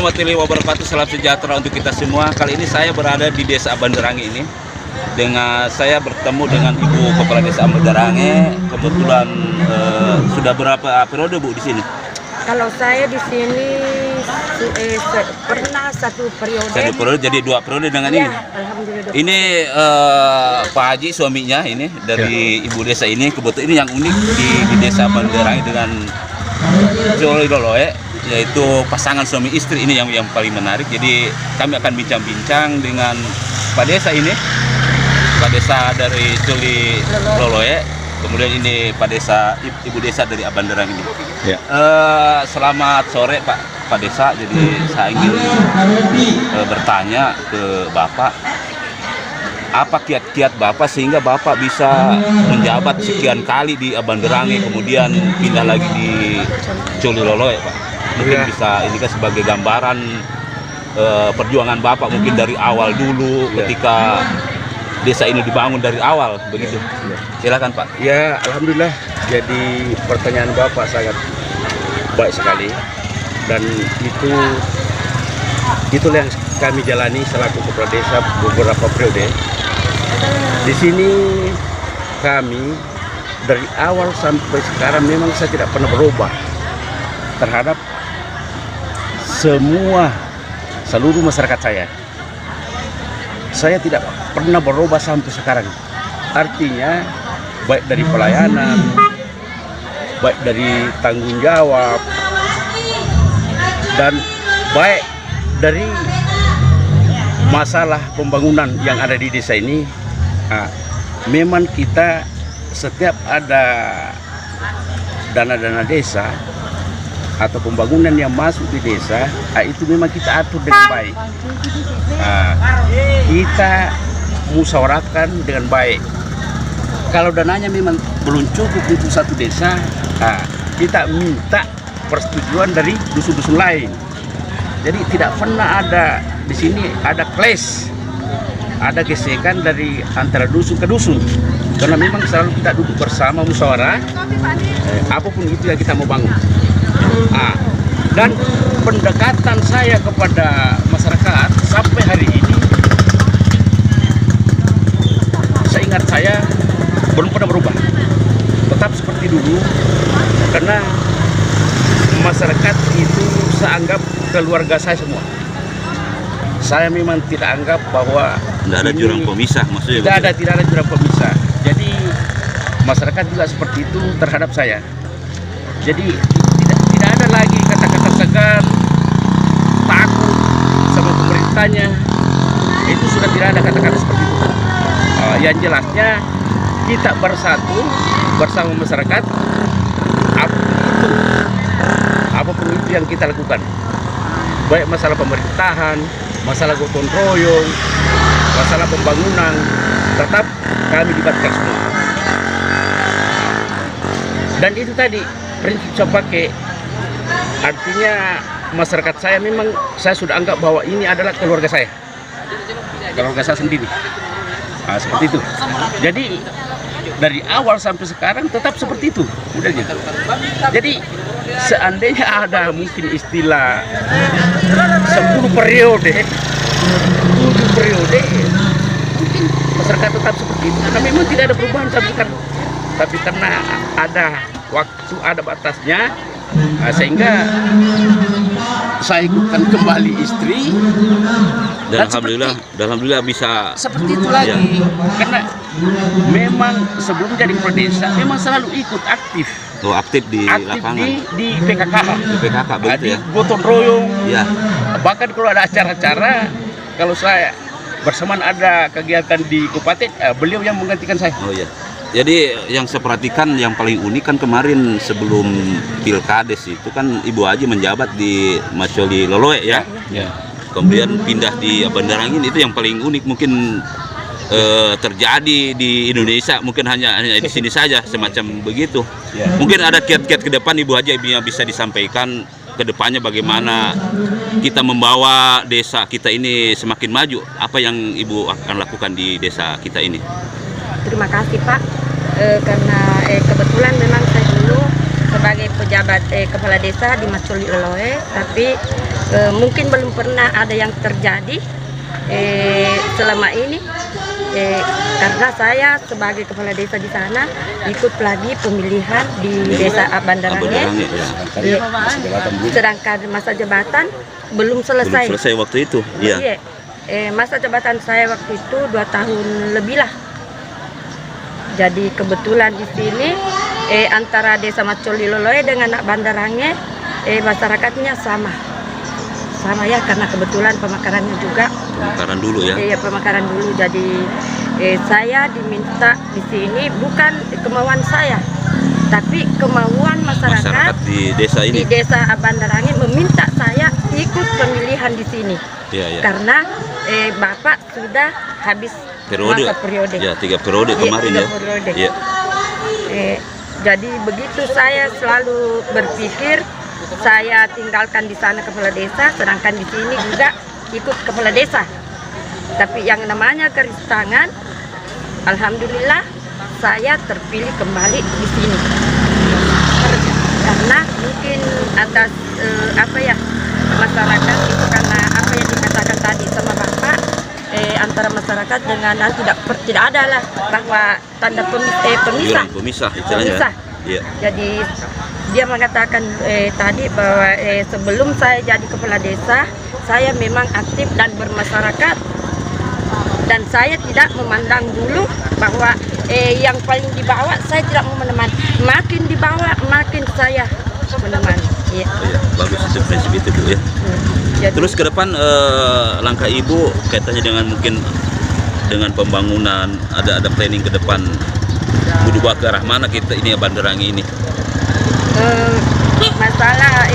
warahmatullahi wabarakatuh. Salam sejahtera untuk kita semua. Kali ini saya berada di Desa Abanderange ini. Saya bertemu dengan Ibu Kepala Desa Abanderange. Kebetulan sudah berapa periode Bu di sini? Kalau saya di sini pernah satu periode. Satu periode, jadi 2 periode dengan ini. Alhamdulillah. Ini Pak Haji suaminya ini dari Ibu Desa ini. Kebetulan ini yang unik di Desa Abanderange dengan Joli Loloe, yaitu pasangan suami istri ini yang paling menarik. Jadi kami akan bincang-bincang dengan Pak Desa ini, Pak Desa dari Joli Loloe, kemudian ini Pak Desa, Ibu Desa dari Abanderange ini. Ya. Selamat sore Pak Desa. Jadi saya ingin bertanya ke Bapak, apa kiat-kiat Bapak sehingga Bapak bisa menjabat sekian kali di Abanderange, kemudian pindah lagi di Joli Loloe, Pak? Mungkin bisa ini kan sebagai gambaran perjuangan Bapak mungkin dari awal dulu ketika desa ini dibangun dari awal, begitu. Silakan Pak. Ya, alhamdulillah. Jadi pertanyaan Bapak sangat baik sekali, dan itulah yang kami jalani selaku kepala desa beberapa periode. Di sini kami dari awal sampai sekarang memang saya tidak pernah berubah terhadap seluruh masyarakat saya. Saya tidak pernah berubah sampai sekarang. Artinya baik dari pelayanan, baik dari tanggung jawab, dan baik dari masalah pembangunan yang ada di desa ini. Memang kita setiap ada dana-dana desa atau pembangunan yang masuk di desa, itu memang kita atur dengan baik. Kita musyawarahkan dengan baik. Kalau dananya memang belum cukup untuk satu desa, kita minta persetujuan dari dusun-dusun lain. Jadi tidak pernah ada di sini ada clash, ada gesekan dari antara dusun ke dusun, karena memang selalu kita duduk bersama musyawarah apapun itu yang kita mau bangun. Dan pendekatan saya kepada masyarakat sampai hari ini, seingat saya belum pernah berubah, tetap seperti dulu, karena masyarakat itu saya anggap keluarga saya semua. Saya memang tidak anggap bahwa tidak ada jurang pemisah, maksudnya tidak ada jurang pemisah. Jadi masyarakat juga seperti itu terhadap saya. Jadi tidak ada lagi kata-kata segan, takut sama pemerintahnya. Itu sudah tidak ada kata-kata seperti itu. Yang jelasnya kita bersatu bersama masyarakat, apapun itu yang kita lakukan, baik masalah pemerintahan, masalah gotong royong, masalah pembangunan, tetap kami libatkan semua. Dan itu tadi prinsip saya pakai, artinya masyarakat saya memang saya sudah anggap bahwa ini adalah keluarga saya sendiri. Seperti itu. Jadi dari awal sampai sekarang tetap seperti itu, udah gitu. Jadi seandainya ada mungkin istilah 10 periode, 7 periode, mungkin masyarakat tetap seperti itu. Karena memang tidak ada perubahan sampai sekarang. Tapi karena ada waktu, ada batasnya, sehingga saya ikutkan kembali istri. Dan alhamdulillah bisa seperti itu lagi. Karena memang sebelum jadi kepala desa memang selalu ikut aktif di lapangan, di PKK, begitu di ya, gotong royong. Ya. Bahkan kalau ada acara-acara, kalau saya bersamaan ada kegiatan di kabupaten, beliau yang menggantikan saya. Oh ya. Jadi yang saya perhatikan yang paling unik kan kemarin sebelum Pilkades itu kan Ibu Haji menjabat di Joli Loloe ya. Kemudian pindah di Abanderange, itu yang paling unik mungkin terjadi di Indonesia, mungkin hanya di sini saja semacam begitu. Mungkin ada kiat-kiat ke depan Ibu Haji yang bisa disampaikan ke depannya, bagaimana kita membawa desa kita ini semakin maju. Apa yang Ibu akan lakukan di desa kita ini? Terima kasih Pak, karena kebetulan memang saya dulu sebagai pejabat kepala desa di Joli Loloe, tapi Mungkin belum pernah ada yang terjadi selama ini, karena saya sebagai kepala desa di sana ikut lagi pemilihan di desa Bandarangge. Ya. Sedangkan masa jabatan belum selesai. Belum selesai waktu itu. Iya. Masa jabatan saya waktu itu 2 tahun lebih lah. Jadi kebetulan di sini antara desa Macoli Loloe dengan Bandarangge masyarakatnya sama ya, karena kebetulan pemekarannya juga. Pemekaran dulu ya. Iya, pemekaran dulu. Jadi saya diminta di sini bukan kemauan saya, tapi kemauan masyarakat di desa ini. Di desa Bandarangge meminta saya ikut pemilihan di sini. Iya. Karena Bapak sudah habis masa periode. Ya, 3 periode kemarin 3 ya. periode. Iya. Jadi begitu saya selalu berpikir saya tinggalkan di sana kepala desa, sedangkan di sini juga ikut kepala desa. Tapi yang namanya garis tangan, alhamdulillah saya terpilih kembali di sini. Karena mungkin atas masyarakat itu, karena apa yang dikatakan tadi sama Bapak, antara masyarakat dengan tidak ada lah bahwa tanda pemisah. Pemisah istilahnya. Iya. Jadi dia mengatakan tadi bahwa sebelum saya jadi kepala desa, saya memang aktif dan bermasyarakat, dan saya tidak memandang dulu bahwa yang paling di bawah saya tidak mau menemani, makin di bawah makin saya menemani. Iya. Iya, bagus itu prinsip itu Bu ya. Jadi, Terus ke depan langkah Ibu kaitannya dengan mungkin dengan pembangunan, ada planning ke depan mau dibawa ke arah mana kita ini Bandarangge ini? masalah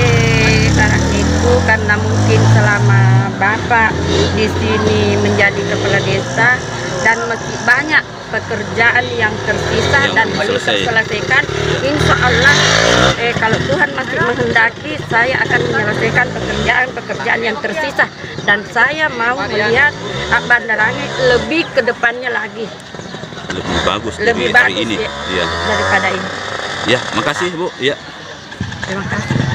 sekarang itu karena mungkin selama Bapak di sini menjadi kepala desa dan masih banyak pekerjaan yang tersisa dan belum terselesaikan. Insya Allah kalau Tuhan masih menghendaki, saya akan menyelesaikan pekerjaan yang tersisa, dan saya mau melihat Bandarangge lebih ke depannya lagi. Lebih bagus Lebih dari hari bagus ini. ya, daripada ini. Ya, makasih Bu. Ya. Terima kasih.